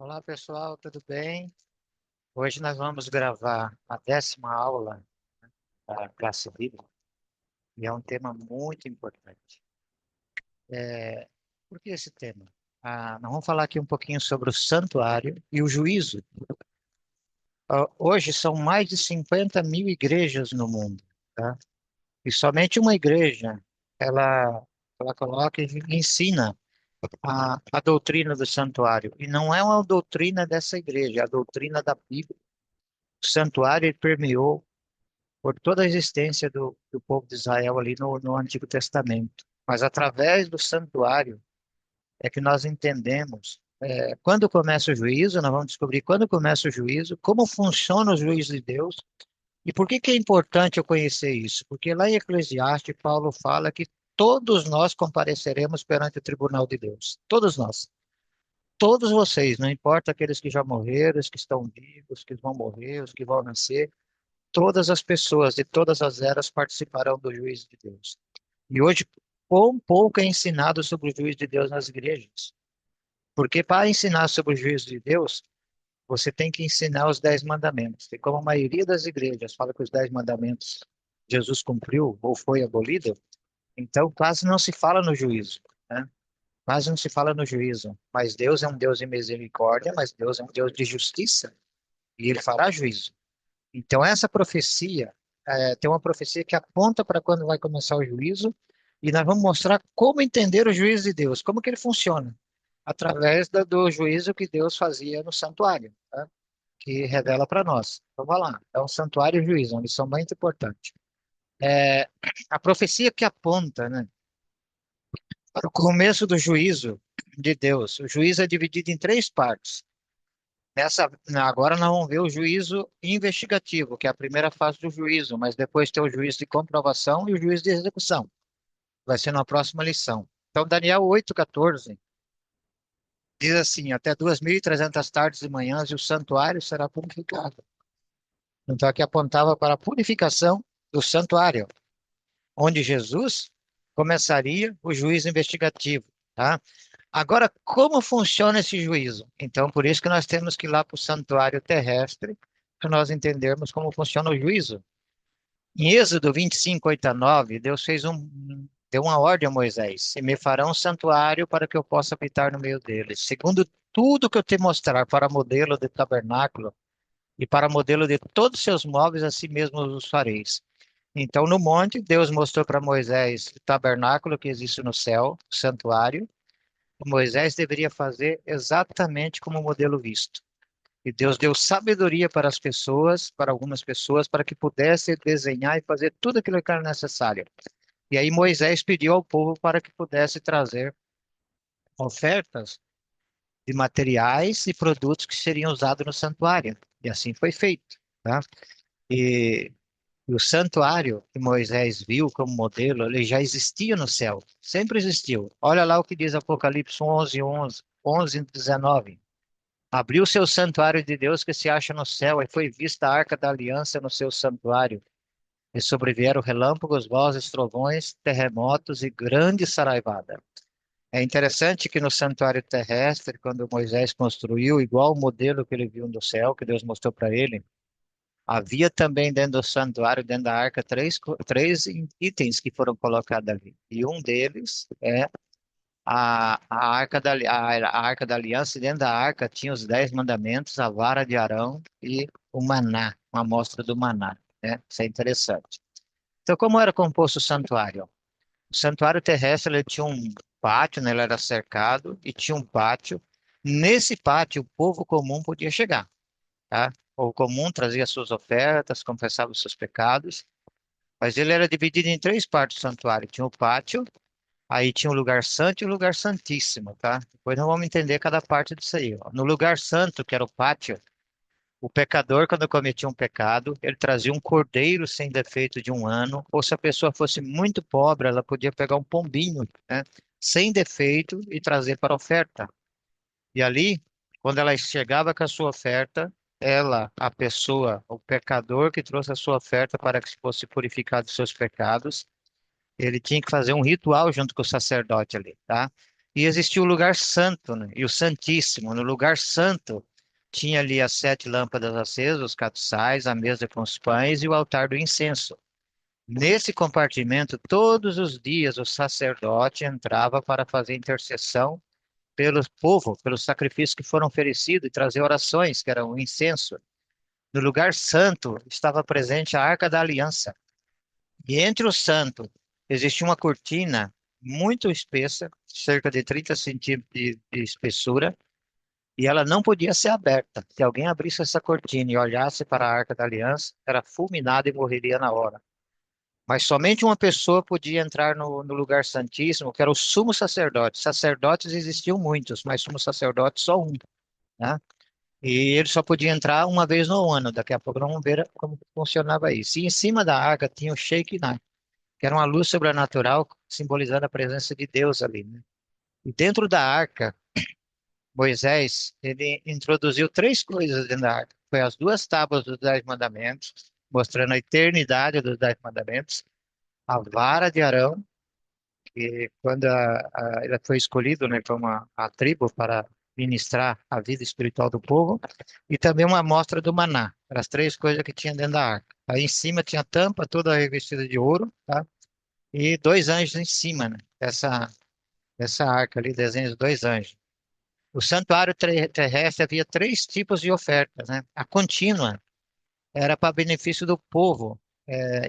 Olá pessoal, tudo bem? Hoje nós vamos gravar a 10ª aula da classe Bíblia e é um tema muito importante. Por que esse tema? Nós vamos falar aqui um pouquinho sobre o santuário e o juízo. Hoje são mais de 50 mil igrejas no mundo, tá? E somente uma igreja, ela, ela coloca e ensina a doutrina do santuário. E não é uma doutrina dessa igreja, é a doutrina da Bíblia. O santuário ele permeou por toda a existência do povo de Israel ali no Antigo Testamento. Mas através do santuário é que nós entendemos quando começa o juízo, nós vamos descobrir quando começa o juízo, como funciona o juízo de Deus e por que que é importante eu conhecer isso? Porque lá em Eclesiastes, Paulo fala que todos nós compareceremos perante o tribunal de Deus. Todos nós. Todos vocês, não importa aqueles que já morreram, os que estão vivos, os que vão morrer, os que vão nascer, todas as pessoas de todas as eras participarão do juízo de Deus. E hoje, quão pouco é ensinado sobre o juízo de Deus nas igrejas. Porque para ensinar sobre o juízo de Deus, você tem que ensinar os 10 mandamentos. E como a maioria das igrejas fala que os 10 mandamentos Jesus cumpriu ou foi abolido, então quase não se fala no juízo, né? Quase não se fala no juízo. Mas Deus é um Deus de misericórdia, mas Deus é um Deus de justiça e ele fará juízo. Então, essa profecia, tem uma profecia que aponta para quando vai começar o juízo, e nós vamos mostrar como entender o juízo de Deus, como que ele funciona, através do juízo que Deus fazia no santuário, tá? Que revela para nós. Então, vamos lá, é um santuário e juízo, uma lição muito importante. É, a profecia que aponta, né, para o começo do juízo de Deus. O juízo é dividido em três partes. Agora nós vamos ver o juízo investigativo, que é a primeira fase do juízo, mas depois tem o juízo de comprovação e o juízo de execução. Vai ser na próxima lição. Então, Daniel 8,14 diz assim: Até 2.300 tardes e manhãs e o santuário será purificado. Então, aqui apontava para a purificação do santuário, onde Jesus começaria o juízo investigativo, tá? Agora, como funciona esse juízo? Então, por isso que nós temos que ir lá para o santuário terrestre, para nós entendermos como funciona o juízo. Em Êxodo 25, 8 a 9, Deus deu uma ordem a Moisés: e me farão um santuário para que eu possa habitar no meio deles. Segundo tudo que eu te mostrar para modelo de tabernáculo e para modelo de todos os seus móveis, assim mesmo os fareis. Então, no monte, Deus mostrou para Moisés o tabernáculo que existe no céu, o santuário. Moisés deveria fazer exatamente como o modelo visto. E Deus deu sabedoria para as pessoas, para algumas pessoas, para que pudesse desenhar e fazer tudo aquilo que era necessário. E aí Moisés pediu ao povo para que pudesse trazer ofertas de materiais e produtos que seriam usados no santuário. E assim foi feito, tá? E, e o santuário que Moisés viu como modelo, ele já existia no céu, sempre existiu. Olha lá o que diz Apocalipse 11, 11, 11, 19. Abriu o seu santuário de Deus que se acha no céu, e foi vista a arca da aliança no seu santuário. E sobrevieram relâmpagos, vozes, trovões, terremotos e grande saraivada. É interessante que no santuário terrestre, quando Moisés construiu, igual o modelo que ele viu no céu, que Deus mostrou para ele, havia também dentro do santuário, dentro da arca, três itens que foram colocados ali. E um deles é a arca da aliança, e dentro da arca tinha os 10 mandamentos, a vara de Arão e o maná, uma amostra do maná, né? Isso é interessante. Então, como era composto o santuário? O santuário terrestre ele tinha um pátio, né? Ele era cercado e tinha um pátio. Nesse pátio, o povo comum podia chegar, tá? O povo comum trazia suas ofertas, confessava os seus pecados, mas ele era dividido em três partes do santuário. Tinha o pátio. Aí tinha o lugar santo e o lugar santíssimo, tá? Depois nós vamos entender cada parte disso aí, ó. No lugar santo, que era o pátio, o pecador, quando cometia um pecado, ele trazia um cordeiro sem defeito de um ano, ou se a pessoa fosse muito pobre, ela podia pegar um pombinho, né? Sem defeito e trazer para a oferta. E ali, quando ela chegava com a sua oferta, a pessoa, o pecador que trouxe a sua oferta para que fosse purificado dos seus pecados, ele tinha que fazer um ritual junto com o sacerdote ali, tá? E existia o lugar santo, né? E o Santíssimo. No lugar santo tinha ali as 7 lâmpadas acesas, os castiçais, a mesa com os pães e o altar do incenso. Nesse compartimento, todos os dias o sacerdote entrava para fazer intercessão pelo povo, pelos sacrifícios que foram oferecidos e trazer orações, que eram o incenso. No lugar santo estava presente a Arca da Aliança. E entre o santo existia uma cortina muito espessa, cerca de 30 centímetros de espessura, e ela não podia ser aberta. Se alguém abrisse essa cortina e olhasse para a Arca da Aliança, era fulminado e morreria na hora. Mas somente uma pessoa podia entrar no lugar santíssimo, que era o sumo sacerdote. Sacerdotes existiam muitos, mas sumo sacerdote só um, né? E ele só podia entrar uma vez no ano. Daqui a pouco nós vamos ver como funcionava isso. E em cima da arca tinha o Shekinah, que era uma luz sobrenatural simbolizando a presença de Deus ali, né? E dentro da arca, Moisés, ele introduziu 3 coisas dentro da arca. Foi as 2 tábuas dos 10 mandamentos, mostrando a eternidade dos 10 mandamentos, a vara de Arão, que quando ele foi escolhido, né, como a tribo para ministrar a vida espiritual do povo, e também uma amostra do maná. Eram as 3 coisas que tinha dentro da arca. Aí em cima tinha a tampa toda revestida de ouro, tá? E 2 anjos em cima, né? Essa arca ali, desenhos de 2 anjos. O santuário terrestre havia 3 tipos de ofertas, né? A contínua era para benefício do povo,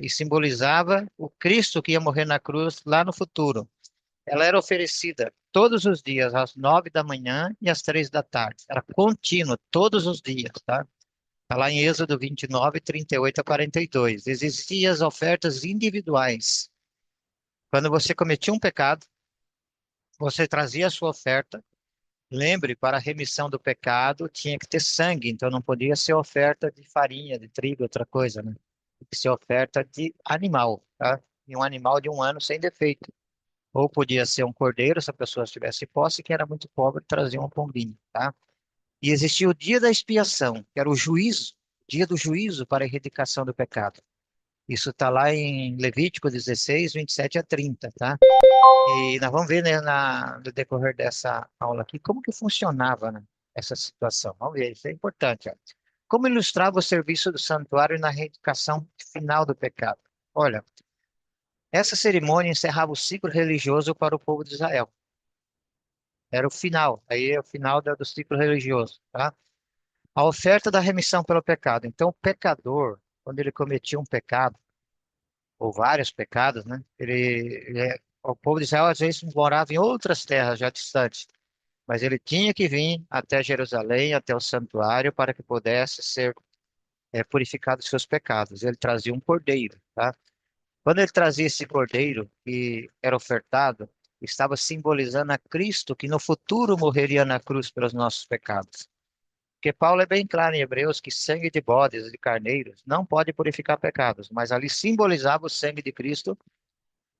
e simbolizava o Cristo que ia morrer na cruz lá no futuro. Ela era oferecida todos os dias, às 9 da manhã e às 3 da tarde. Era contínua, todos os dias, tá? Está lá em Êxodo 29, 38 a 42. Existiam as ofertas individuais. Quando você cometia um pecado, você trazia a sua oferta. Lembre, para a remissão do pecado tinha que ter sangue, então não podia ser oferta de farinha, de trigo, outra coisa, né? Tinha que ser oferta de animal, tá? E um animal de 1 ano sem defeito. Ou podia ser um cordeiro, se a pessoa tivesse posse, que era muito pobre, trazia um pombinho, tá? E existia o dia da expiação, que era o juízo, dia do juízo para a erradicação do pecado. Isso está lá em Levítico 16, 27 a 30, tá? E nós vamos ver, né, no decorrer dessa aula aqui como que funcionava, né, essa situação. Vamos ver, isso é importante, ó. Como ilustrava o serviço do santuário na erradicação final do pecado? Olha, essa cerimônia encerrava o ciclo religioso para o povo de Israel. Era o final, aí é o final do ciclo religioso, tá? A oferta da remissão pelo pecado. Então, o pecador, quando ele cometia um pecado, ou vários pecados, né? O povo de Israel às vezes morava em outras terras já distantes, mas ele tinha que vir até Jerusalém, até o santuário, para que pudesse ser purificado dos seus pecados. Ele trazia um cordeiro, tá? Quando ele trazia esse cordeiro que era ofertado, estava simbolizando a Cristo que no futuro morreria na cruz pelos nossos pecados. Porque Paulo é bem claro em Hebreus que sangue de bodes e de carneiros não pode purificar pecados, mas ali simbolizava o sangue de Cristo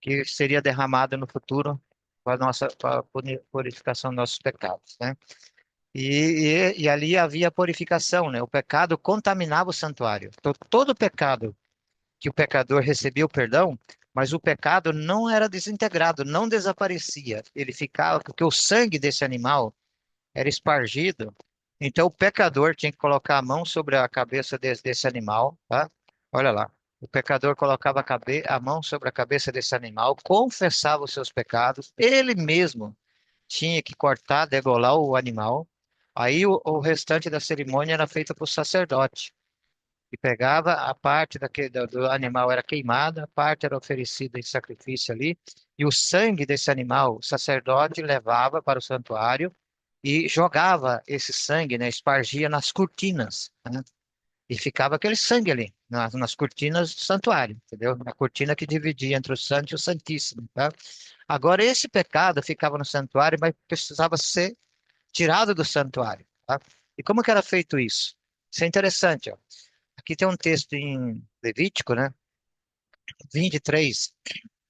que seria derramado no futuro para a purificação dos nossos pecados, né? E ali havia purificação, né? O pecado contaminava o santuário. Então, todo pecado que o pecador recebia o perdão, mas o pecado não era desintegrado, não desaparecia. Ele ficava, porque o sangue desse animal era espargido. Então o pecador tinha que colocar a mão sobre a cabeça desse animal, tá? Olha lá. O pecador colocava a mão sobre a cabeça desse animal, confessava os seus pecados, ele mesmo tinha que cortar, degolar o animal. Aí o restante da cerimônia era feita por sacerdote e pegava a parte do animal era queimada, a parte era oferecida em sacrifício ali, e o sangue desse animal, o sacerdote levava para o santuário e jogava esse sangue, né, espargia nas cortinas, né, e ficava aquele sangue ali, nas cortinas do santuário, entendeu? Na cortina que dividia entre o santo e o santíssimo, tá? Agora, esse pecado ficava no santuário, mas precisava ser tirado do santuário, tá? E como que era feito isso? Isso é interessante, ó. Aqui tem um texto em Levítico, né? 23,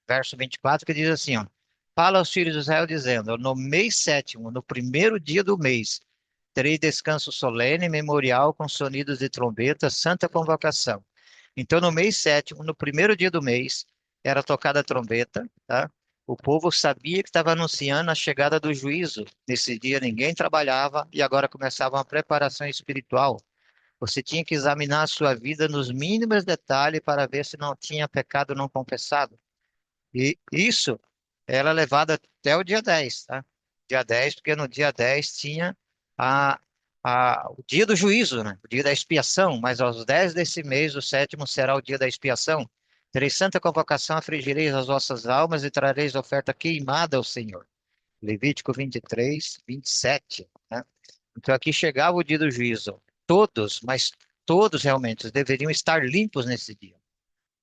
verso 24, que diz assim, ó. Fala aos filhos de Israel dizendo, no mês sétimo, no primeiro dia do mês, terei descanso solene, memorial, com sonidos de trombeta, santa convocação. Então, no mês sétimo, no primeiro dia do mês, era tocada a trombeta, tá? O povo sabia que estava anunciando a chegada do juízo. Nesse dia ninguém trabalhava e agora começava uma preparação espiritual. Você tinha que examinar a sua vida nos mínimos detalhes para ver se não tinha pecado não confessado. E isso era levado até o dia 10, tá? Dia 10, porque no dia 10 tinha a, o dia do juízo, né? O dia da expiação, mas aos 10 desse mês, o sétimo será o dia da expiação. Tereis santa convocação, afligireis as vossas almas e trareis oferta queimada ao Senhor. Levítico 23, 27, né? Então aqui chegava o dia do juízo. Todos, mas todos realmente deveriam estar limpos nesse dia.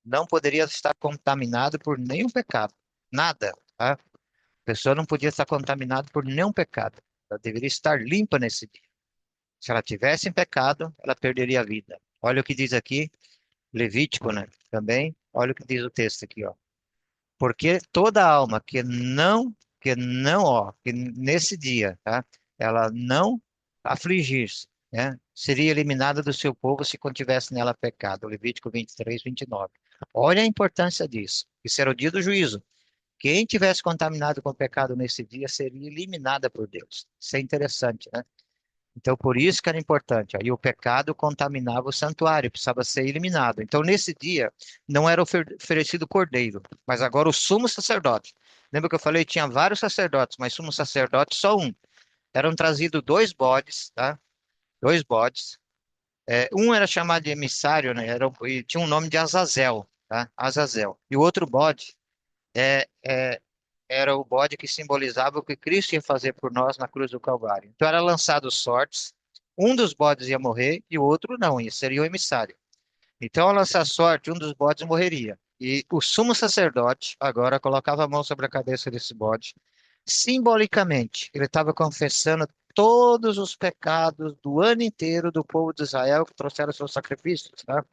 Não poderia estar contaminado por nenhum pecado. Nada, tá? A pessoa não podia estar contaminada por nenhum pecado. Ela deveria estar limpa nesse dia. Se ela tivesse em pecado, ela perderia a vida. Olha o que diz aqui, Levítico, né? Também, olha o que diz o texto aqui, ó. Porque toda alma que nesse dia, tá? Ela não afligir-se, né? Seria eliminada do seu povo se contivesse nela pecado. Levítico 23, 29. Olha a importância disso. Isso era o dia do juízo. Quem tivesse contaminado com o pecado nesse dia seria eliminada por Deus. Isso é interessante, né? Então, por isso que era importante. Aí o pecado contaminava o santuário, precisava ser eliminado. Então, nesse dia, não era oferecido cordeiro, mas agora o sumo sacerdote. Lembra que eu falei? Tinha vários sacerdotes, mas sumo sacerdote só um. Eram trazidos dois bodes, tá? Dois bodes. Um era chamado de emissário, né? E tinha um nome de Azazel, tá? Azazel. E o outro bode é, é, era o bode que simbolizava o que Cristo ia fazer por nós na cruz do Calvário. Então era lançado sortes, um dos bodes ia morrer e o outro não, ia seria o emissário. Então ao lançar sorte, um dos bodes morreria. E o sumo sacerdote agora colocava a mão sobre a cabeça desse bode. Simbolicamente, ele estava confessando todos os pecados do ano inteiro do povo de Israel que trouxeram seus sacrifícios, tá?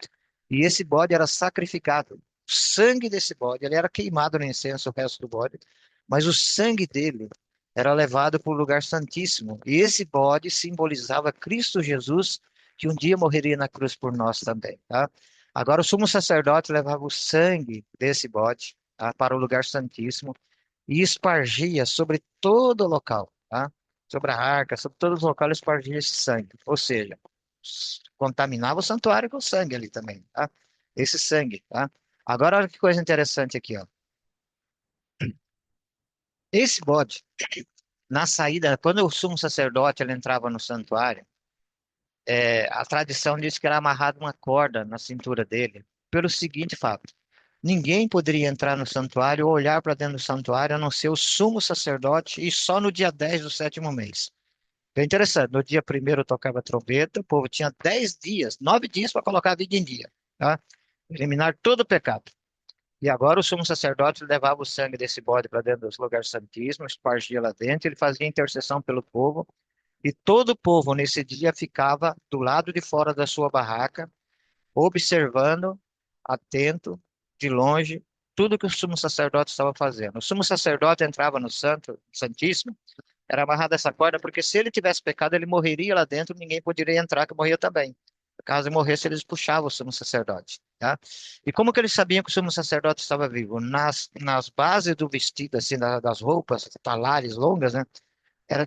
E esse bode era sacrificado. O sangue desse bode, ele era queimado no incenso, o resto do bode, mas o sangue dele era levado para o lugar santíssimo. E esse bode simbolizava Cristo Jesus, que um dia morreria na cruz por nós também, tá? Agora o sumo sacerdote levava o sangue desse bode, tá, para o lugar santíssimo e espargia sobre todo o local, tá? Sobre a arca, sobre todos os locais, espargia esse sangue. Ou seja, contaminava o santuário com sangue ali também, tá? Esse sangue, tá? Agora, olha que coisa interessante aqui, ó. Esse bode, na saída, quando o sumo sacerdote ele entrava no santuário, a tradição diz que era amarrado uma corda na cintura dele, pelo seguinte fato: ninguém poderia entrar no santuário ou olhar para dentro do santuário a não ser o sumo sacerdote e só no dia 10 do sétimo mês. É interessante, no dia primeiro tocava trombeta, o povo tinha 10 dias, 9 dias para colocar a vida em dia, tá? Eliminar todo o pecado. E agora o sumo sacerdote levava o sangue desse bode para dentro dos lugares santíssimos, espargia lá dentro, ele fazia intercessão pelo povo, e todo o povo nesse dia ficava do lado de fora da sua barraca, observando, atento, de longe, tudo que o sumo sacerdote estava fazendo. O sumo sacerdote entrava no santíssimo, era amarrado essa corda, porque se ele tivesse pecado, ele morreria lá dentro, ninguém poderia entrar, que morria também. Caso ele morresse, eles puxavam o sumo sacerdote, tá? E como que eles sabiam que o sumo sacerdote estava vivo? Nas bases do vestido, assim, das roupas, talares longas, né?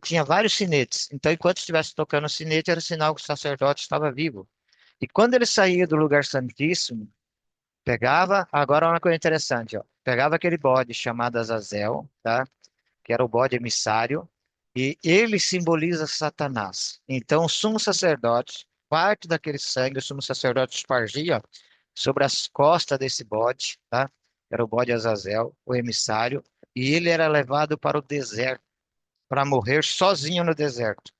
Tinha vários sinetes. Então, enquanto estivesse tocando o sinete, era sinal que o sacerdote estava vivo. E quando ele saía do lugar santíssimo, pegava, agora uma coisa interessante, ó, pegava aquele bode chamado Azazel, tá? Que era o bode emissário, e ele simboliza Satanás. Então, o sumo sacerdote, parte daquele sangue, o sumo sacerdote espargia sobre as costas desse bode, tá? Era o bode Azazel, o emissário, e ele era levado para o deserto, para morrer sozinho no deserto,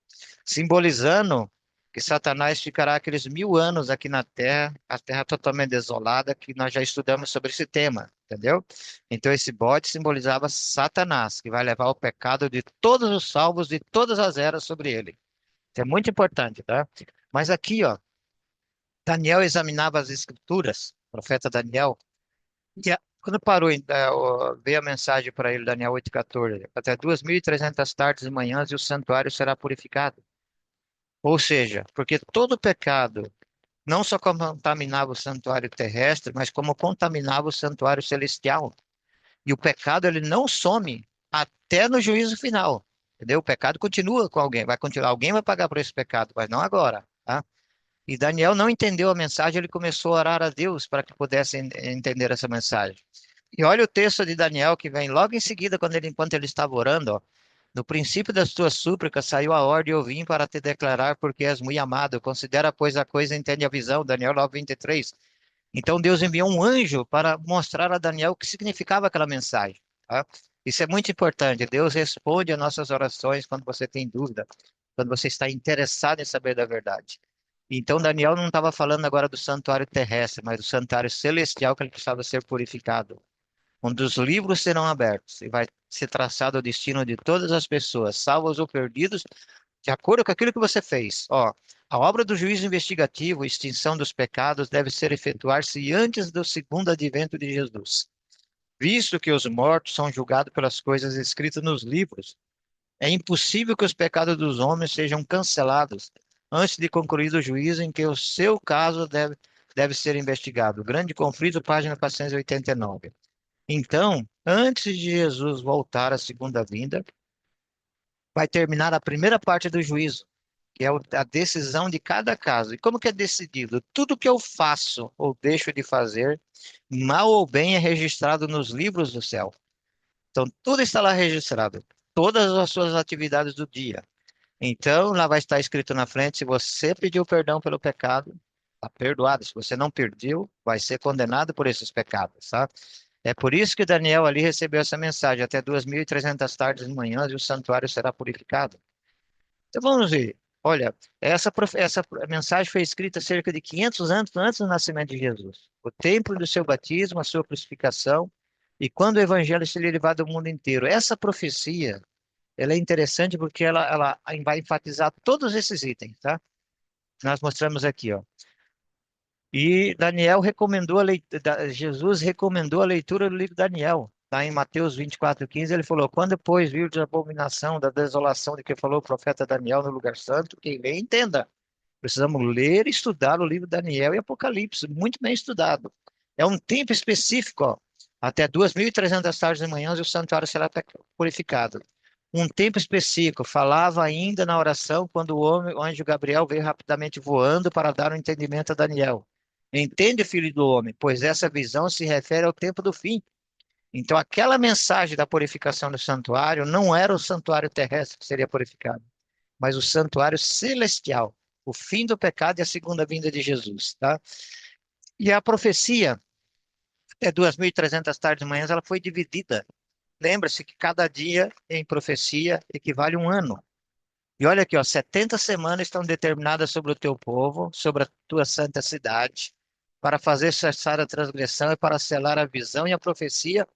simbolizando que Satanás ficará aqueles 1000 anos aqui na Terra, a Terra totalmente desolada, que nós já estudamos sobre esse tema, entendeu? Então esse bode simbolizava Satanás, que vai levar o pecado de todos os salvos de todas as eras sobre ele. Isso é muito importante, tá? Mas aqui, ó, Daniel examinava as escrituras, o profeta Daniel, e quando parou, veio a mensagem para ele, Daniel 8,14, até 2300 tardes e manhãs e o santuário será purificado. Ou seja, porque todo pecado não só contaminava o santuário terrestre, mas como contaminava o santuário celestial. E o pecado, ele não some até no juízo final. Entendeu? O pecado continua com alguém, vai continuar, alguém vai pagar por esse pecado, mas não agora, tá? E Daniel não entendeu a mensagem, ele começou a orar a Deus para que pudesse entender essa mensagem. E olha o texto de Daniel que vem logo em seguida, enquanto ele estava orando, ó. No princípio das tuas súplicas saiu a ordem, eu vim para te declarar, porque és muito amado. Considera, pois, a coisa, entende a visão. Daniel 9:23. Então Deus enviou um anjo para mostrar a Daniel o que significava aquela mensagem, tá? Isso é muito importante. Deus responde às nossas orações quando você tem dúvida, quando você está interessado em saber da verdade. Então Daniel não estava falando agora do santuário terrestre, mas do santuário celestial que ele precisava ser purificado, onde os livros serão abertos e vai ser traçado o destino de todas as pessoas, salvos ou perdidos, de acordo com aquilo que você fez. Ó, a obra do juízo investigativo, extinção dos pecados, deve ser efetuar-se antes do segundo advento de Jesus. Visto que os mortos são julgados pelas coisas escritas nos livros, é impossível que os pecados dos homens sejam cancelados antes de concluído o juízo em que o seu caso deve ser investigado. Grande Conflito, página 489. Então, antes de Jesus voltar à segunda vinda, vai terminar a primeira parte do juízo, que é a decisão de cada caso. E como que é decidido? Tudo que eu faço ou deixo de fazer, mal ou bem, é registrado nos livros do céu. Então, tudo está lá registrado, todas as suas atividades do dia. Então, lá vai estar escrito na frente, se você pediu perdão pelo pecado, está perdoado. Se você não pediu, vai ser condenado por esses pecados, tá? É por isso que Daniel ali recebeu essa mensagem, até 2.300 tardes e manhãs e o santuário será purificado. Então vamos ver. Olha, essa mensagem foi escrita cerca de 500 anos antes do nascimento de Jesus. O tempo do seu batismo, a sua crucificação e quando o evangelho seria levado ao mundo inteiro. Essa profecia, ela é interessante porque ela vai enfatizar todos esses itens, tá? Nós mostramos aqui, ó. E Daniel recomendou Jesus recomendou a leitura do livro de Daniel. Lá em Mateus 24:15, ele falou: Quando, pois, viu a abominação da desolação de que falou o profeta Daniel no lugar santo, quem lê, entenda. Precisamos ler e estudar o livro de Daniel e Apocalipse, muito bem estudado. É um tempo específico, ó, até 2.300 tardes e manhãs e o santuário será purificado. Um tempo específico, falava ainda na oração quando o anjo Gabriel veio rapidamente voando para dar um entendimento a Daniel. Entende, filho do homem, pois essa visão se refere ao tempo do fim. Então, aquela mensagem da purificação do santuário não era o santuário terrestre que seria purificado, mas o santuário celestial, o fim do pecado e a segunda vinda de Jesus, tá? E a profecia, até 2.300 tardes e manhãs, ela foi dividida. Lembra-se que cada dia em profecia equivale a um ano. E olha aqui, ó, 70 semanas estão determinadas sobre o teu povo, sobre a tua santa cidade, para fazer cessar a transgressão e para selar a visão e a profecia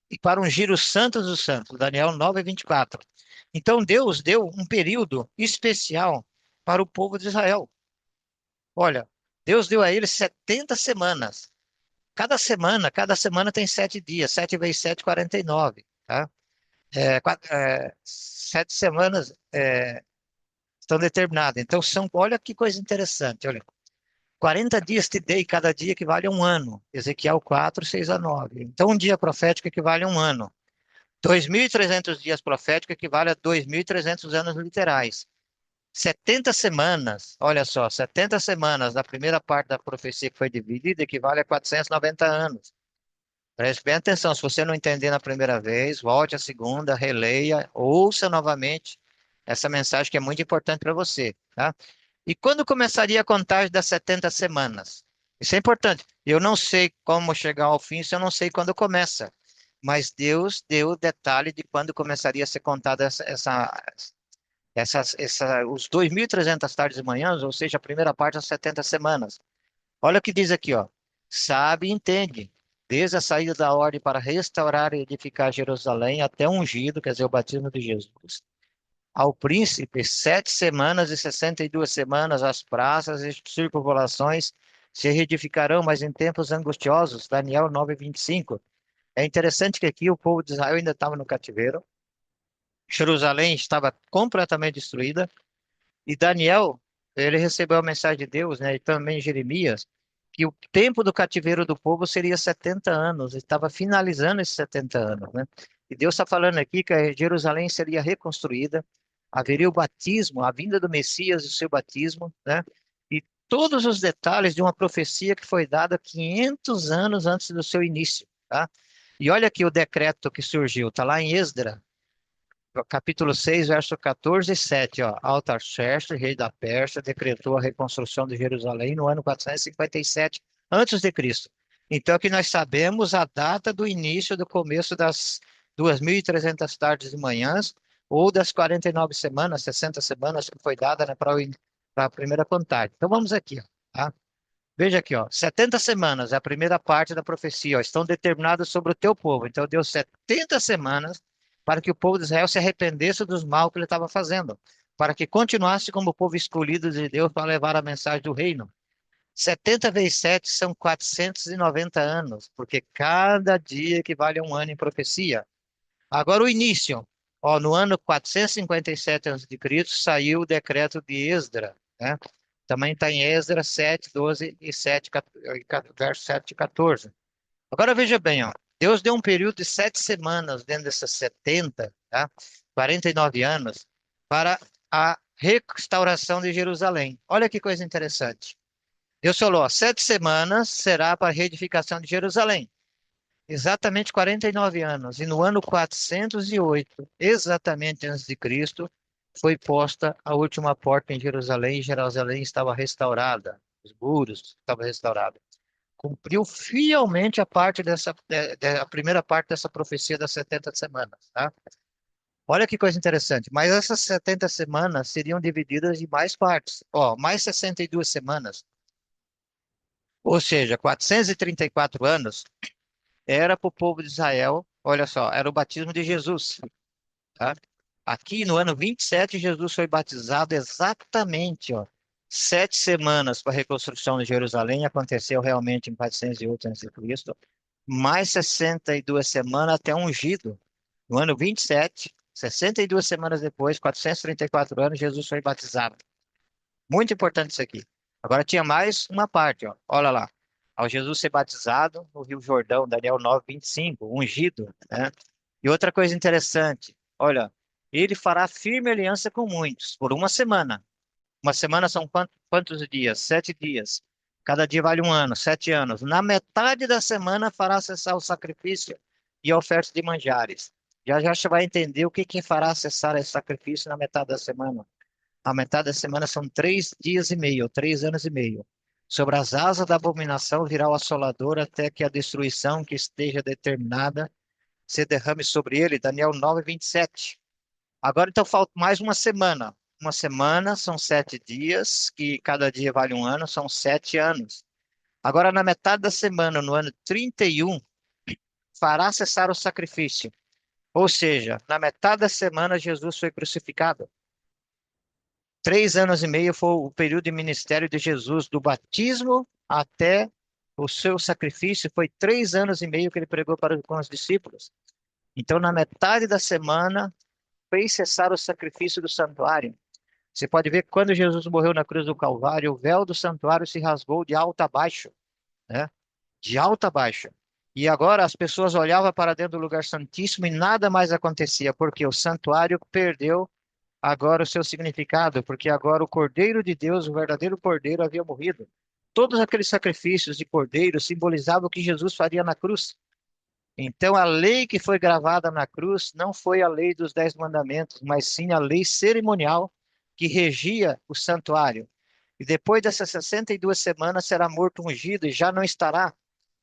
e para ungir os santos dos santos. Daniel 9:24. Então Deus deu um período especial para o povo de Israel. Olha, Deus deu a eles 70 semanas. Cada semana tem 7 dias. 7 vezes 7, 49, tá? 7 semanas estão determinadas. Então, olha que coisa interessante. Olha, 40 dias te dei, cada dia equivale a um ano. Ezequiel 4:6-9. Então, um dia profético equivale a um ano. 2.300 dias proféticos equivale a 2.300 anos literais. 70 semanas, olha só, 70 semanas da primeira parte da profecia que foi dividida equivale a 490 anos. Preste bem atenção, se você não entender na primeira vez, volte à segunda, releia, ouça novamente essa mensagem que é muito importante para você, tá? E quando começaria a contagem das 70 semanas? Isso é importante. Eu não sei como chegar ao fim, se eu não sei quando começa. Mas Deus deu o detalhe de quando começaria a ser contada os 2.300 tardes e manhãs, ou seja, a primeira parte das 70 semanas. Olha o que diz aqui, ó. Sabe e entende, desde a saída da ordem para restaurar e edificar Jerusalém até o ungido, quer dizer, o batismo de Jesus. Ao príncipe, 7 semanas e 62 semanas, as praças e circunvalações se reedificarão, mas em tempos angustiosos. Daniel 9:25. É interessante que aqui o povo de Israel ainda estava no cativeiro. Jerusalém estava completamente destruída. E Daniel, ele recebeu a mensagem de Deus, né? E também Jeremias, que o tempo do cativeiro do povo seria 70 anos, estava finalizando esses 70 anos, né? E Deus está falando aqui que Jerusalém seria reconstruída, haveria o batismo, a vinda do Messias e o seu batismo, né? E todos os detalhes de uma profecia que foi dada 500 anos antes do seu início, tá? E olha aqui o decreto que surgiu, está lá em Esdra, capítulo 6, verso 14 e 7, ó. Artaxerxes, rei da Pérsia, decretou a reconstrução de Jerusalém no ano 457 antes de Cristo. Então aqui nós sabemos a data do início do começo das 2.300 tardes e manhãs ou das 49 semanas, 60 semanas que foi dada, né, para a primeira contagem. Então vamos aqui, ó, tá? Veja aqui, ó, 70 semanas, é a primeira parte da profecia, ó, estão determinadas sobre o teu povo. Então, deu 70 semanas para que o povo de Israel se arrependesse dos mal que ele estava fazendo, para que continuasse como o povo escolhido de Deus para levar a mensagem do reino. 70 vezes 7 são 490 anos, porque cada dia equivale a um ano em profecia. Agora o início. Ó, no ano 457 a.C., saiu o decreto de Esdra, né? Também está em Esdras 7, 12 e 7, verso 7 e 14. Agora veja bem, ó, Deus deu um período de 7 semanas dentro dessas 70, tá? 49 anos, para a restauração de Jerusalém. Olha que coisa interessante. Deus falou, ó, 7 semanas será para a reedificação de Jerusalém. Exatamente 49 anos. E no ano 408, exatamente antes de Cristo, foi posta a última porta em Jerusalém, e Jerusalém estava restaurada. Os muros estavam restaurados. Cumpriu fielmente a parte a primeira parte dessa profecia das 70 semanas, tá? Olha que coisa interessante. Mas essas 70 semanas seriam divididas em mais partes. Ó, mais 62 semanas. Ou seja, 434 anos era para o povo de Israel. Olha só, era o batismo de Jesus, tá? Aqui no ano 27, Jesus foi batizado exatamente, ó, 7 semanas para a reconstrução de Jerusalém, aconteceu realmente em 408 a.C., mais 62 semanas até ungido. No ano 27, 62 semanas depois, 434 anos, Jesus foi batizado. Muito importante isso aqui. Agora tinha mais uma parte, ó. Olha lá. Ao Jesus ser batizado no Rio Jordão, Daniel 9:25, ungido, né? E outra coisa interessante, olha, ele fará firme aliança com muitos por uma semana. Uma semana são quantos dias? 7 dias. Cada dia vale um ano, 7 anos. Na metade da semana fará cessar o sacrifício e a oferta de manjares. Já já você vai entender o que que fará cessar esse sacrifício na metade da semana. A metade da semana são 3 dias e meio, 3 anos e meio. Sobre as asas da abominação virá o assolador até que a destruição que esteja determinada se derrame sobre ele. Daniel 9:27. Agora então falta mais uma semana. Uma semana são 7 dias, que cada dia vale um ano, são 7 anos. Agora na metade da semana, no ano 31, fará cessar o sacrifício. Ou seja, na metade da semana Jesus foi crucificado. 3 anos e meio foi o período de ministério de Jesus, do batismo até o seu sacrifício, foi 3 anos e meio que ele pregou com os discípulos. Então, na metade da semana, fez cessar o sacrifício do santuário. Você pode ver que quando Jesus morreu na cruz do Calvário, o véu do santuário se rasgou de alto a baixo, né? De alto a baixo. E agora as pessoas olhavam para dentro do lugar santíssimo e nada mais acontecia, porque o santuário perdeu agora o seu significado, porque agora o Cordeiro de Deus, o verdadeiro Cordeiro, havia morrido. Todos aqueles sacrifícios de cordeiro simbolizavam o que Jesus faria na cruz. Então, a lei que foi gravada na cruz não foi a lei dos 10 mandamentos, mas sim a lei cerimonial que regia o santuário. E depois dessas 62 semanas será morto ungido e já não estará.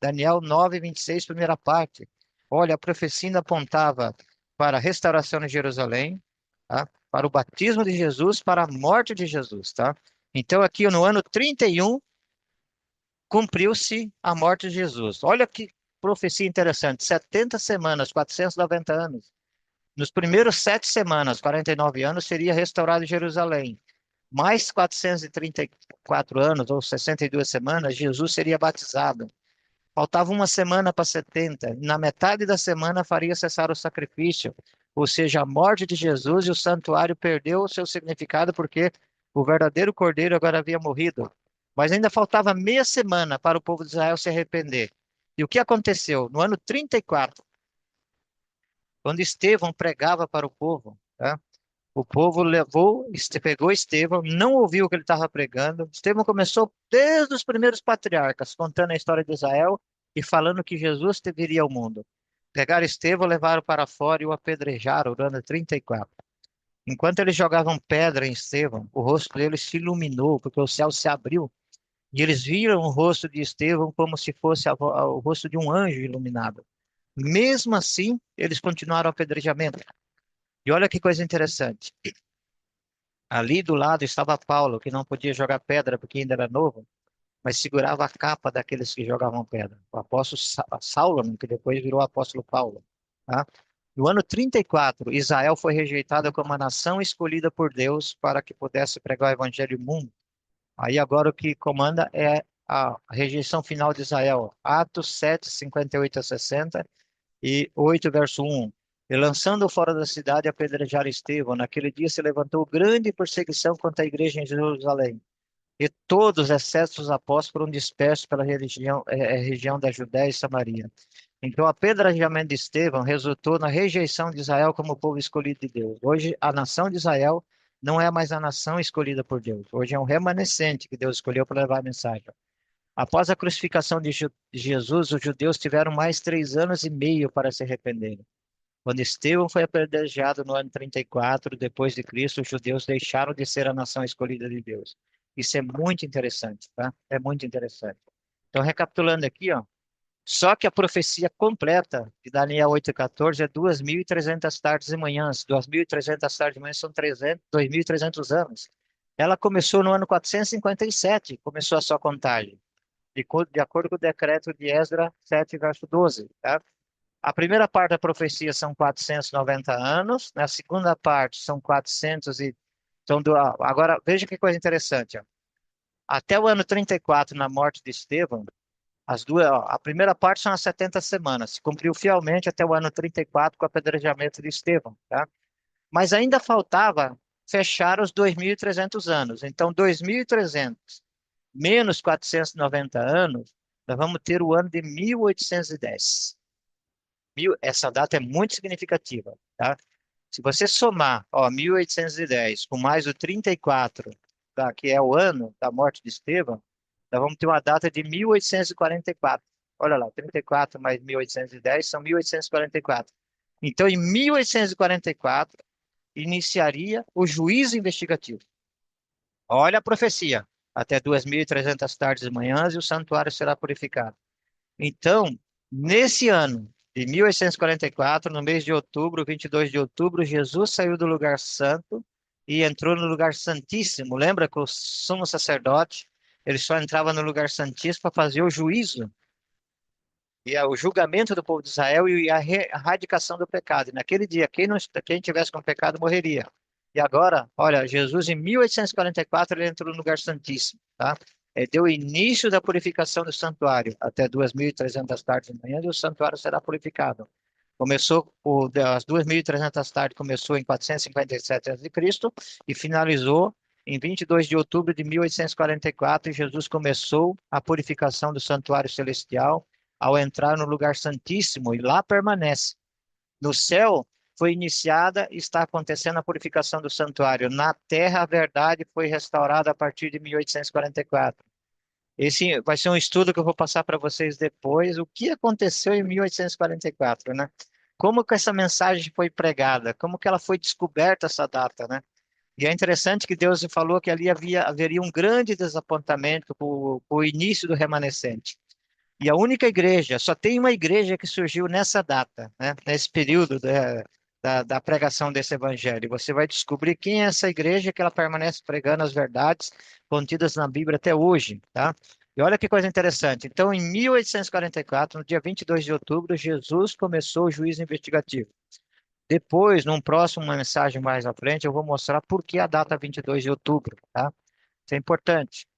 Daniel 9:26, primeira parte. Olha, a profecia apontava para a restauração de Jerusalém, tá? Para o batismo de Jesus, para a morte de Jesus, tá? Então, aqui no ano 31, cumpriu-se a morte de Jesus. Olha que profecia interessante. 70 semanas, 490 anos. Nos primeiros 7 semanas, 49 anos, seria restaurado Jerusalém. Mais 434 anos, ou 62 semanas, Jesus seria batizado. Faltava uma semana para 70. Na metade da semana faria cessar o sacrifício, ou seja, a morte de Jesus, e o santuário perdeu o seu significado porque o verdadeiro cordeiro agora havia morrido. Mas ainda faltava meia semana para o povo de Israel se arrepender. E o que aconteceu? No ano 34, quando Estevão pregava para o povo, tá? O povo pegou Estevão, não ouviu o que ele estava pregando. Estevão começou desde os primeiros patriarcas, contando a história de Israel e falando que Jesus viria ao mundo. Pegaram Estevão, levaram para fora e o apedrejaram, no ano 34. Enquanto eles jogavam pedra em Estevão, o rosto dele se iluminou, porque o céu se abriu, e eles viram o rosto de Estevão como se fosse o rosto de um anjo iluminado. Mesmo assim, eles continuaram o apedrejamento. E olha que coisa interessante. Ali do lado estava Paulo, que não podia jogar pedra porque ainda era novo, mas segurava a capa daqueles que jogavam pedra. O apóstolo Saulo, que depois virou apóstolo Paulo. Tá? No ano 34, Israel foi rejeitada como a nação escolhida por Deus para que pudesse pregar o evangelho no mundo. Aí agora o que comanda é a rejeição final de Israel. Atos 7, 58 a 60 e 8, verso 1. E lançando-o fora da cidade, apedrejaram Estevão. Naquele dia se levantou grande perseguição contra a igreja em Jerusalém. E todos, exceto os apóstolos, foram dispersos pela região da Judéia e Samaria. Então, o apedrejamento de Estevão resultou na rejeição de Israel como povo escolhido de Deus. Hoje, a nação de Israel não é mais a nação escolhida por Deus. Hoje é um remanescente que Deus escolheu para levar a mensagem. Após a crucificação de Jesus, os judeus tiveram mais 3 anos e meio para se arrependerem. Quando Estevão foi apedrejado no ano 34 depois de Cristo, os judeus deixaram de ser a nação escolhida de Deus. Isso é muito interessante, tá? É muito interessante. Então, recapitulando aqui, ó, só que a profecia completa de Daniel 8:14 é 2.300 tardes e manhãs. 2.300 tardes e manhãs são 2.300 anos. Ela começou no ano 457, começou a sua contagem, de acordo com o decreto de Esdras 7, verso 12, tá? A primeira parte da profecia são 490 anos, na segunda parte são 400 e... Agora, veja que coisa interessante, ó. Até o ano 34, na morte de Estevão, a primeira parte são as 70 semanas, se cumpriu fielmente até o ano 34 com o apedrejamento de Estevão, tá? Mas ainda faltava fechar os 2.300 anos. Então, 2.300 menos 490 anos, nós vamos ter o ano de 1810. Essa data é muito significativa, tá? Se você somar, ó, 1810 com mais o 34, tá, que é o ano da morte de Estevão, nós vamos ter uma data de 1844. Olha lá, 34 mais 1810 são 1844. Então, em 1844, iniciaria o juízo investigativo. Olha a profecia. Até 2.300 tardes e manhãs e o santuário será purificado. Então, nesse ano de 1844, no mês de outubro, 22 de outubro, Jesus saiu do lugar santo e entrou no lugar santíssimo. Lembra que o sumo sacerdote, ele só entrava no lugar santíssimo para fazer o juízo e o julgamento do povo de Israel e a erradicação do pecado. E naquele dia, quem tivesse com pecado morreria. E agora, olha, Jesus em 1844 ele entrou no lugar santíssimo, tá? Deu início da purificação do santuário até 2.300 tardes de manhã e o santuário será purificado. As 2.300 tardes começou em 457 a.C. e finalizou em 22 de outubro de 1844 e Jesus começou a purificação do santuário celestial ao entrar no lugar santíssimo e lá permanece. No céu foi iniciada e está acontecendo a purificação do santuário. Na terra a verdade foi restaurada a partir de 1844. Esse vai ser um estudo que eu vou passar para vocês depois, o que aconteceu em 1844, né? Como que essa mensagem foi pregada, como que ela foi descoberta essa data, né? E é interessante que Deus falou que ali haveria um grande desapontamento para o início do remanescente. E a única igreja, só tem uma igreja que surgiu nessa data, né? Nesse período da pregação desse evangelho. Você vai descobrir quem é essa igreja que ela permanece pregando as verdades contidas na Bíblia até hoje, tá? E olha que coisa interessante. Então, em 1844, no dia 22 de outubro, Jesus começou o juízo investigativo. Depois, num próximo uma mensagem mais à frente, eu vou mostrar por que a data 22 de outubro, tá? Isso é importante.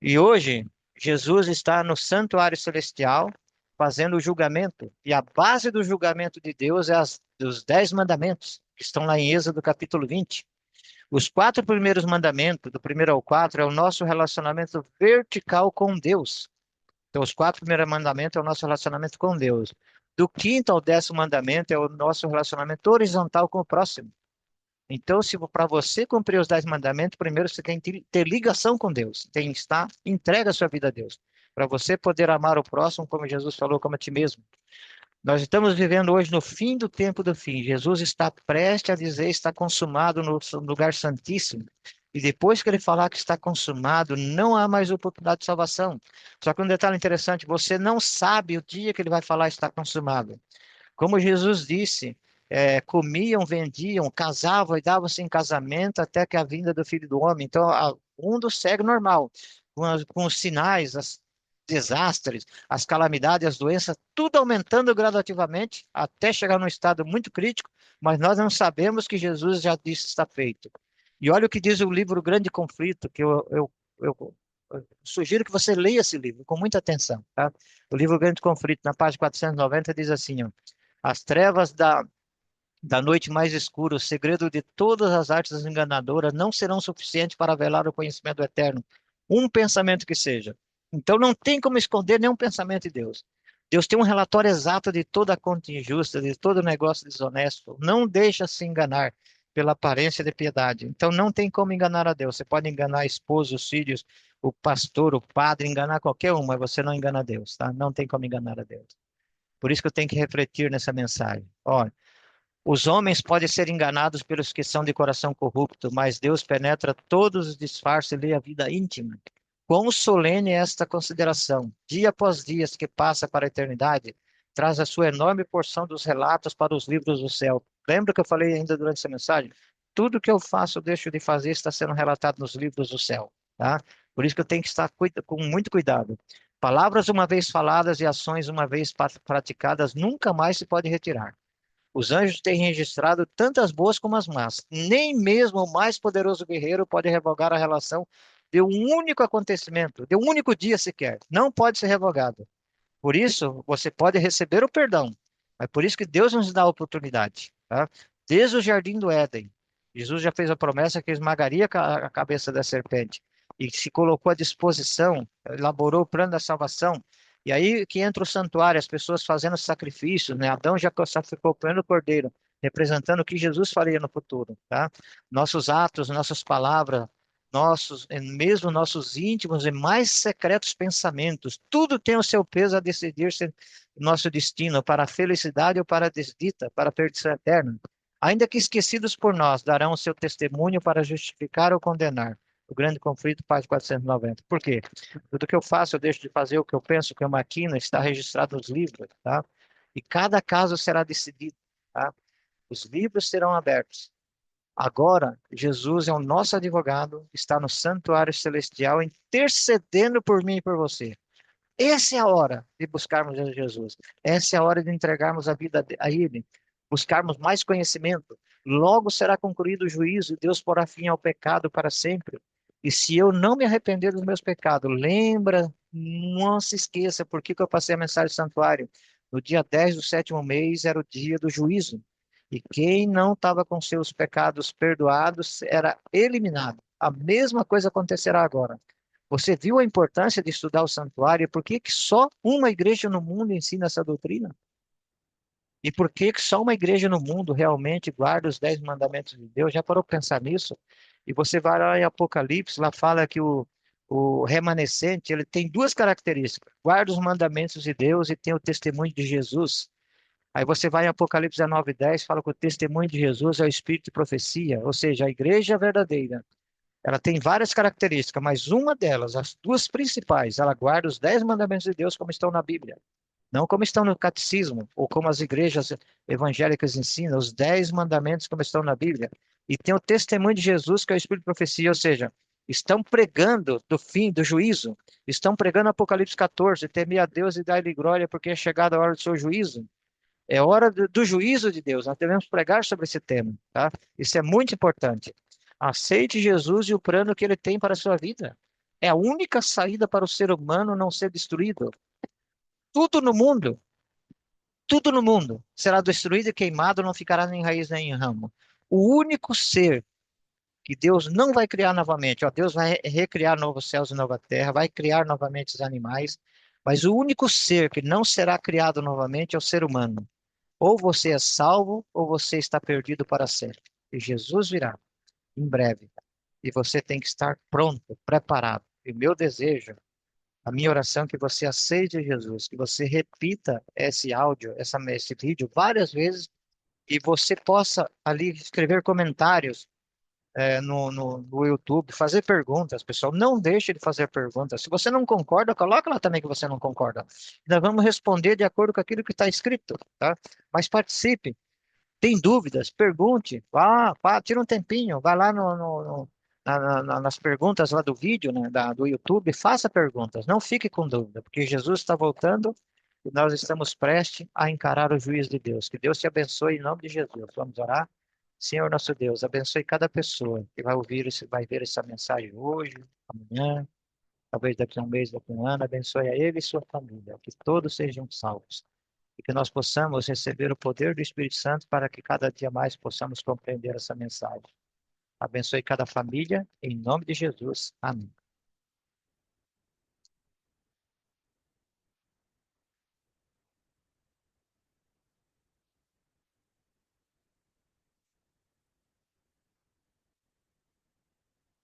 E hoje, Jesus está no santuário celestial fazendo o julgamento. E a base do julgamento de Deus é os 10 mandamentos, que estão lá em Êxodo capítulo 20. Os 4 primeiros mandamentos, do primeiro ao 4, é o nosso relacionamento vertical com Deus. Então, os 4 primeiros mandamentos é o nosso relacionamento com Deus. Do quinto ao 10º mandamento é o nosso relacionamento horizontal com o próximo. Então, se para você cumprir os 10 mandamentos, primeiro você tem que ter ligação com Deus, tem que estar entrega a sua vida a Deus, para você poder amar o próximo, como Jesus falou, como a ti mesmo. Nós estamos vivendo hoje no fim do tempo do fim. Jesus está prestes a dizer está consumado no lugar santíssimo. E depois que ele falar que está consumado, não há mais oportunidade de salvação. Só que um detalhe interessante, você não sabe o dia que ele vai falar está consumado. Como Jesus disse, comiam, vendiam, casavam e davam-se em casamento até que a vinda do Filho do Homem. Então, o mundo segue normal, com os sinais, os desastres, as calamidades, as doenças, tudo aumentando gradativamente até chegar num estado muito crítico, mas nós não sabemos que Jesus já disse está feito. E olha o que diz o livro Grande Conflito, que eu sugiro que você leia esse livro com muita atenção, tá? O livro Grande Conflito, na página 490, diz assim, ó, as trevas da noite mais escura, o segredo de todas as artes enganadoras não serão suficientes para velar o conhecimento do eterno. Um pensamento que seja. Então não tem como esconder nenhum pensamento de Deus. Deus tem um relatório exato de toda a conta injusta, de todo negócio desonesto. Não deixa se enganar pela aparência de piedade. Então não tem como enganar a Deus. Você pode enganar a esposa, os filhos, o pastor, o padre, enganar qualquer um, mas você não engana a Deus, tá? Não tem como enganar a Deus. Por isso que eu tenho que refletir nessa mensagem. Olha, os homens podem ser enganados pelos que são de coração corrupto, mas Deus penetra todos os disfarces e lê a vida íntima. Quão solene é esta consideração! Dia após dia que passa para a eternidade, traz a sua enorme porção dos relatos para os livros do céu. Lembra que eu falei ainda durante essa mensagem? Tudo que eu faço, deixo de fazer, está sendo relatado nos livros do céu, tá? Por isso que eu tenho que estar com muito cuidado. Palavras uma vez faladas e ações uma vez praticadas nunca mais se pode retirar. Os anjos têm registrado tantas boas como as más. Nem mesmo o mais poderoso guerreiro pode revogar a relação de um único acontecimento, de um único dia sequer. Não pode ser revogado. Por isso, você pode receber o perdão. É por isso que Deus nos dá a oportunidade, tá? Desde o jardim do Éden, Jesus já fez a promessa que esmagaria a cabeça da serpente e se colocou à disposição, elaborou o plano da salvação. E aí que entra o santuário, as pessoas fazendo sacrifícios, né? Adão já sacrificou o pleno cordeiro, representando o que Jesus faria no futuro, tá? Nossos atos, nossas palavras, mesmo nossos íntimos e mais secretos pensamentos, tudo tem o seu peso a decidir se nosso destino para a felicidade ou para a desdita, para a perdição eterna. Ainda que esquecidos por nós, darão o seu testemunho para justificar ou condenar. O grande conflito, página 490. Por quê? Tudo que eu faço, eu deixo de fazer o que eu penso, que é maquina, está registrado nos livros, tá? E cada caso será decidido, tá? Os livros serão abertos. Agora, Jesus é o nosso advogado, está no santuário celestial, intercedendo por mim e por você. Essa é a hora de buscarmos a Jesus. Essa é a hora de entregarmos a vida a Ele, buscarmos mais conhecimento. Logo será concluído o juízo e Deus porá fim ao pecado para sempre. E se eu não me arrepender dos meus pecados, lembra, não se esqueça por que que eu passei a mensagem do santuário. No dia 10 do sétimo mês era o dia do juízo. E quem não estava com seus pecados perdoados era eliminado. A mesma coisa acontecerá agora. Você viu a importância de estudar o santuário e por que que só uma igreja no mundo ensina essa doutrina? E por que que só uma igreja no mundo realmente guarda os 10 mandamentos de Deus? Já parou para pensar nisso? E você vai lá em Apocalipse, lá fala que o remanescente, ele tem duas características. Guarda os mandamentos de Deus e tem o testemunho de Jesus. Aí você vai em Apocalipse 19:10, fala que o testemunho de Jesus é o espírito de profecia, ou seja, a igreja verdadeira. Ela tem várias características, mas uma delas, as duas principais, ela guarda os 10 mandamentos de Deus como estão na Bíblia. Não como estão no catecismo, ou como as igrejas evangélicas ensinam, os 10 mandamentos como estão na Bíblia. E tem o testemunho de Jesus, que é o Espírito de profecia, ou seja, estão pregando do fim, do juízo. Estão pregando Apocalipse 14, temer a Deus e dar-lhe glória, porque é chegada a hora do seu juízo. É hora do juízo de Deus. Nós devemos pregar sobre esse tema, tá? Isso é muito importante. Aceite Jesus e o plano que ele tem para a sua vida. É a única saída para o ser humano não ser destruído. Tudo no mundo, tudo no mundo será destruído e queimado, não ficará nem raiz nem ramo. O único ser que Deus não vai criar novamente. Ó, Deus vai recriar novos céus e nova terra, vai criar novamente os animais, mas o único ser que não será criado novamente é o ser humano. Ou você é salvo, ou você está perdido para sempre. E Jesus virá em breve. E você tem que estar pronto, preparado. E o meu desejo, a minha oração é que você aceite Jesus, que você repita esse áudio, esse vídeo várias vezes e você possa ali escrever comentários no YouTube, fazer perguntas, pessoal. Não deixe de fazer perguntas. Se você não concorda, coloca lá também que você não concorda. Nós vamos responder de acordo com aquilo que está escrito, tá? Mas participe. Tem dúvidas? Pergunte. Tira um tempinho, vai lá nas perguntas lá do vídeo, né, do YouTube, faça perguntas. Não fique com dúvida, porque Jesus está voltando e nós estamos prestes a encarar o juízo de Deus. Que Deus te abençoe em nome de Jesus. Vamos orar? Senhor nosso Deus, abençoe cada pessoa que vai ouvir, vai ver essa mensagem hoje, amanhã, talvez daqui a um mês, daqui a um ano. Abençoe a ele e sua família, que todos sejam salvos e que nós possamos receber o poder do Espírito Santo para que cada dia mais possamos compreender essa mensagem. Abençoe cada família, em nome de Jesus. Amém.